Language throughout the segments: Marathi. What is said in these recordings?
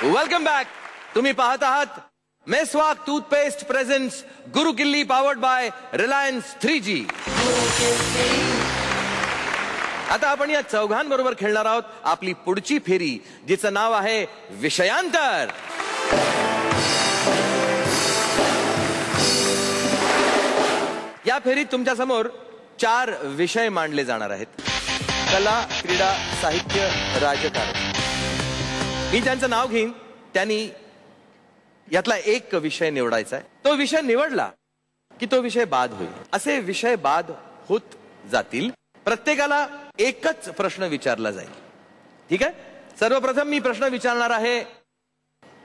Welcome back. तुम्ही पाहत आहात मेसवाक टूथपेस्ट प्रेझेंट्स गुरु किल्ली पॉवर्ड बाय रिलायन्स 3G. आता आपण या चौघांबरोबर खेळणार आहोत आपली पुढची फेरी, जिचं नाव आहे विषयांतर. या फेरीत तुमच्या समोर 4 विषय मांडले जाणार आहेत: कला, क्रीडा, साहित्य, राजकारण. मी ज्यांचं नाव घेईन त्यांनी यातला एक विषय निवडायचा आहे. तो विषय निवडला की तो विषय बाद होईल. असे विषय बाद होत जातील. प्रत्येकाला एकच प्रश्न विचारला जाईल. ठीक आहे. सर्वप्रथम मी प्रश्न विचारणार आहे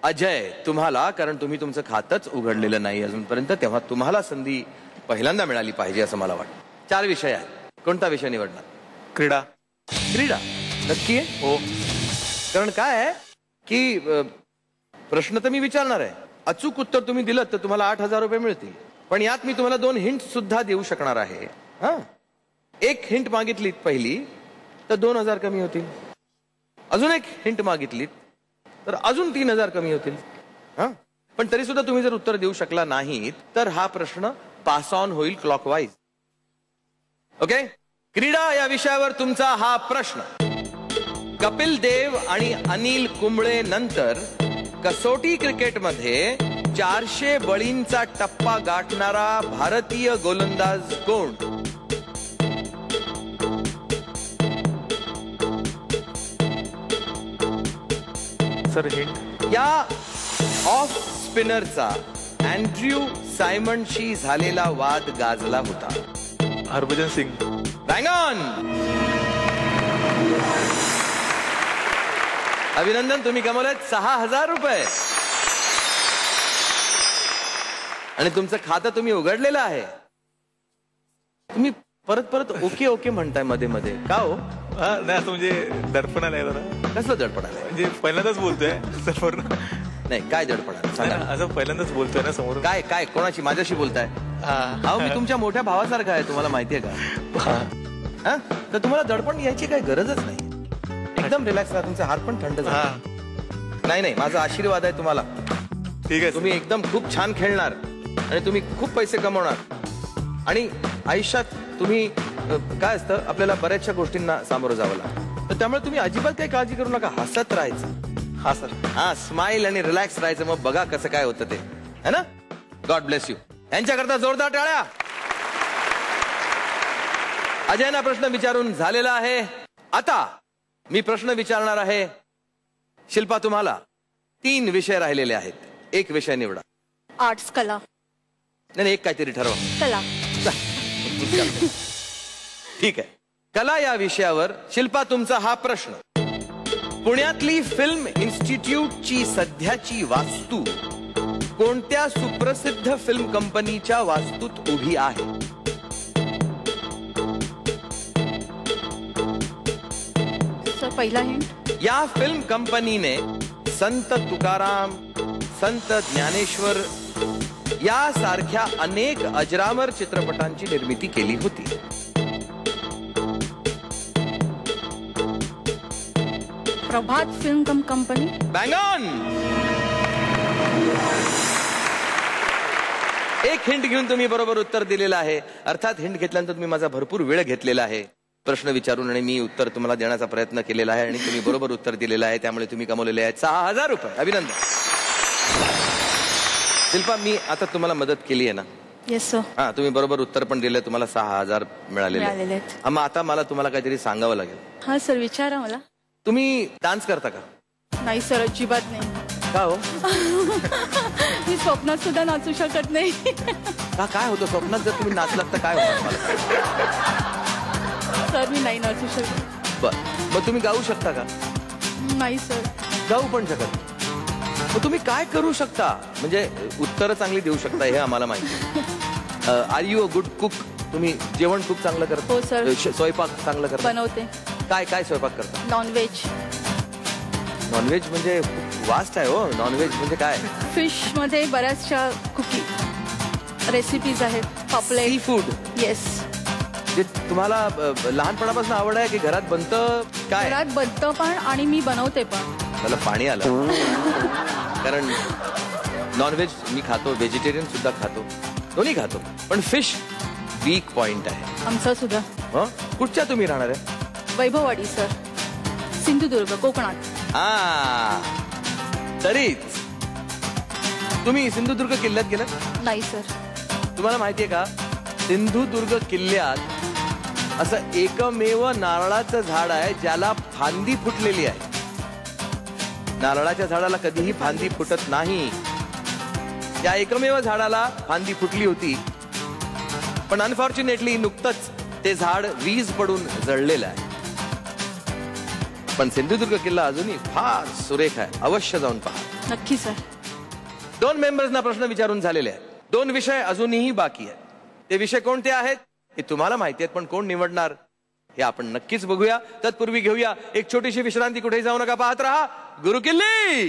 अजय तुम्हाला, कारण तुम्ही तुमचं खातंच उघडलेलं नाही अजूनपर्यंत, तेव्हा तुम्हाला संधी पहिल्यांदा मिळाली पाहिजे असं मला वाटतं. 4 विषय आहेत. कोणता विषय निवडणार? क्रीडा. क्रीडा नक्की आहे? हो. कारण काय आहे की प्रश्न तर मी विचारणार आहे, अचूक उत्तर तुम्ही दिलं तर तुम्हाला 8,000 रुपये मिळतील. पण यात मी तुम्हाला 2 हिंट सुद्धा देऊ शकणार आहे. हा, एक हिंट मागितलीत पहिली तर 2,000 कमी होतील. अजून एक हिंट मागितलीत तर अजून 3,000 कमी होतील. हा, पण तरी सुद्धा तुम्ही जर उत्तर देऊ शकला नाहीत तर हा प्रश्न पास ऑन होईल क्लॉकवाईज. ओके. क्रीडा या विषयावर तुमचा हा प्रश्न: कपिल देव आणि अनिल कुंबळे नंतर कसोटी क्रिकेटमध्ये 400 बळींचा टप्पा गाठणारा भारतीय गोलंदाज कोण? Sir hint. या ऑफ स्पिनरचा अँड्र्यू सायमनशी झालेला वाद गाजला होता. हरभजन सिंग. Bang on. अभिनंदन, तुम्ही कमवलेत 6,000 रुपये आणि तुमचं खातं तुम्ही उघडलेलं आहे. तुम्ही परत परत ओके ओके म्हणताय मध्ये मध्ये, का हो? नाही, असं म्हणजे दडपण आलंय जरा. कसलं दडपण आलंय? म्हणजे पहिल्यांदाच बोलतोय समोर. नाही, काय दडपण आलं सांगा. असं पहिल्यांदाच बोलतोय ना समोर. काय काय कोणाशी? माझ्याशी बोलताय? अहो, मी तुमच्या मोठ्या भावासारखा आहे, तुम्हाला माहितीये का? हा, तर तुम्हाला दडपण यायची काही गरजच नाही. एकदम रिलॅक्स राहा, तुमचे हात पण थंड झाले. नाही नाही, माझा आशीर्वाद आहे तुम्हाला. ठीक आहे. तुम्ही एकदम खूप छान खेळणार आणि तुम्ही खूप पैसे कमवणार आणि आयुष्यात तुम्ही काय असतं, आपल्याला बऱ्याचशा गोष्टींना सामोरं जावं लागतं. तर त्यामुळे तुम्ही अजिबात काही काळजी करू नका, हसत राहायचं. हा सर. हा, स्माइल आणि रिलॅक्स राहायचं. मग बघा कसं काय होतं ते, है ना? God bless you. यांच्याकरता जोरदार टाळ्या. अजयना प्रश्न विचारून झालेला आहे. आता मी प्रश्न विचारणार आहे. शिल्पा, तुम्हाला 3 विषय राहिलेले आहेत. एक विषय निवडा. आर्ट्स, कला. नाही, एक काहीतरी ठरवा. कला. ठीक आहे. कला या विषयावर शिल्पा तुमचा हा प्रश्न: पुण्यातली फिल्म इन्स्टिट्यूटची सध्याची वास्तू कोणत्या सुप्रसिद्ध फिल्म कंपनीच्या वास्तूत उभी आहे? पहिला हिंट: या फिल्म कंपनीने संत तुकाराम, संत ज्ञानेश्वर यासारख्या अनेक अजरामर चित्रपटांची निर्मिती केली होती. प्रभात फिल्म कंपनी. Bang on. एक हिंट घेऊन तुम्ही बरोबर उत्तर दिलेलं आहे. अर्थात हिंट घेतल्यानंतर तुम्ही माझा भरपूर वेळ घेतलेला आहे प्रश्न विचारून आणि मी उत्तर तुम्हाला देण्याचा प्रयत्न केलेला आहे आणि तुम्ही बरोबर उत्तर दिलेलं आहे. त्यामुळे तुम्ही कमवलेले आहेत 6,000 रुपये. अभिनंदन. शिल्पा, मी आता तुम्हाला मदत केली आहे ना? Yes sir. हा, तुम्ही बरोबर उत्तर पण दिले, तुम्हाला 6,000 मिळालेले आहेत. मग आता मला तुम्हाला काहीतरी सांगावं लागेल. हा सर, विचारा मला. तुम्ही डान्स करता का? नाही सर, अजिबात नाही. का हो? मी स्वप्नात सुद्धा नाचू शकत नाही. का? काय होतं स्वप्नात? जर तुम्ही नाचलात तर काय होणार मला? सर, मी नाही नाचू शकत. बर, मग तुम्ही गाऊ शकता का? नाही सर. गाऊ पण शकत. मग तुम्ही काय करू शकता? म्हणजे उत्तरं चांगली देऊ शकता हे आम्हाला माहिती. Are you a good cook? तुम्ही जेवण खूप चांगलं करता? हो सर. स्वयंपाक चांगलं करता? बनवते. काय काय स्वयंपाक करता? नॉनव्हेज. नॉनव्हेज म्हणजे वास्ट आहे हो. नॉनव्हेज म्हणजे काय? फिश मध्ये बऱ्याचशा कुकिंग रेसिपीज आहेत. पापलेट. Seafood. येस. जे तुम्हाला लहानपणापासून आवड आहे की घरात बनतं? काय घरात बनतं पण आणि मी बनवते पण. मला पाणी आलं, कारण नॉनव्हेज मी खातो, व्हेजिटेरियन सुद्धा खातो, दोन्ही खातो, पण फिश वीक पॉइंट आहे. आमचा सुद्धा. हं? कुठच्या तुम्ही राहणार आहे? वैभववाडी सर, सिंधुदुर्ग, कोकणात. तरीच तुम्ही सिंधुदुर्ग किल्ल्यात गेलात? नाही सर. तुम्हाला माहितीये का, सिंधुदुर्ग किल्ल्यात असं एकमेव नारळाचं झाड आहे ज्याला फांदी फुटलेली आहे. नारळाच्या झाडाला कधीही फांदी फुटत नाही. त्या एकमेव झाडाला फांदी फुटली होती, पण अनफॉर्च्युनेटली नुकतंच ते झाड वीज पडून जळलेलं आहे. पण सिंधुदुर्ग किल्ला अजूनही फार सुरेख आहे, अवश्य जाऊन पहा. नक्की सर. 2 मेंबर्सना प्रश्न विचारून झालेले आहेत. 2 विषय अजूनही बाकी आहेत. ते विषय कोणते आहेत हे तुम्हाला माहिती आहेत, पण कोण निवडणार हे आपण नक्कीच बघूया. तत्पूर्वी घेऊया एक छोटीशी विश्रांती. कुठेही जाऊ नका, पाहत रहा गुरुकिल्ली.